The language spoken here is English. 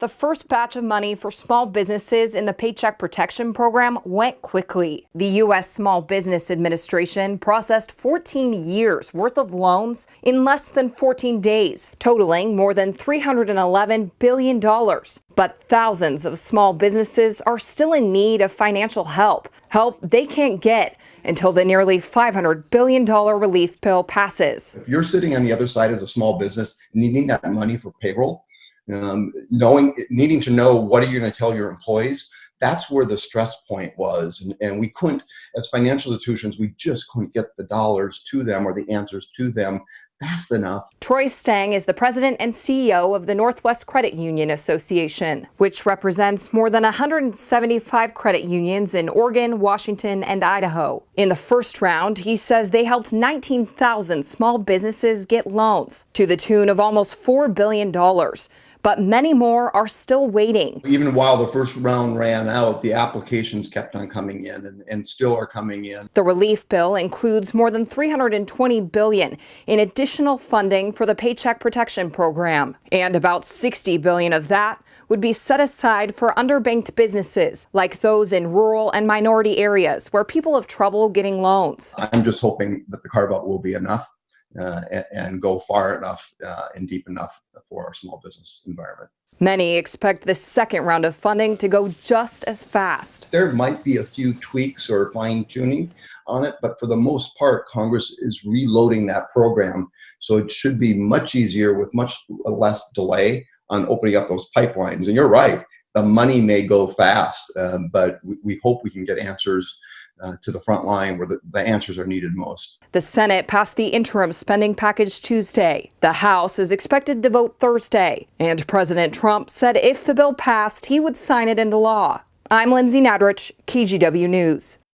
The first batch of money for small businesses in the Paycheck Protection Program went quickly. The U.S. Small Business Administration processed 14 years worth of loans in less than 14 days, totaling more than $311 billion. But thousands of small businesses are still in need of financial help they can't get until the nearly $500 billion relief bill passes. If you're sitting on the other side as a small business needing that money for payroll, needing to know what are you going to tell your employees, that's where the stress point was. And we couldn't, as financial institutions, we just couldn't get the dollars to them or the answers to them fast enough. Troy Stang is the president and CEO of the Northwest Credit Union Association, which represents more than 175 credit unions in Oregon, Washington, and Idaho. In the first round, he says they helped 19,000 small businesses get loans to the tune of almost $4 billion. But many more are still waiting. Even while the first round ran out, the applications kept on coming in and still are coming in. The relief bill includes more than $320 billion in additional funding for the Paycheck Protection Program. And about $60 billion of that would be set aside for underbanked businesses, like those in rural and minority areas where people have trouble getting loans. I'm just hoping that the carve-out will be enough. And go far enough and deep enough for our small business environment. Many expect the second round of funding to go just as fast. There might be a few tweaks or fine-tuning on it, but for the most part, Congress is reloading that program. So it should be much easier with much less delay on opening up those pipelines. And you're right, the money may go fast, but we hope we can get answers to the front line where the answers are needed most. The Senate passed the interim spending package Tuesday. The House is expected to vote Thursday. And President Trump said if the bill passed, he would sign it into law. I'm Lindsay Nadrich, KGW News.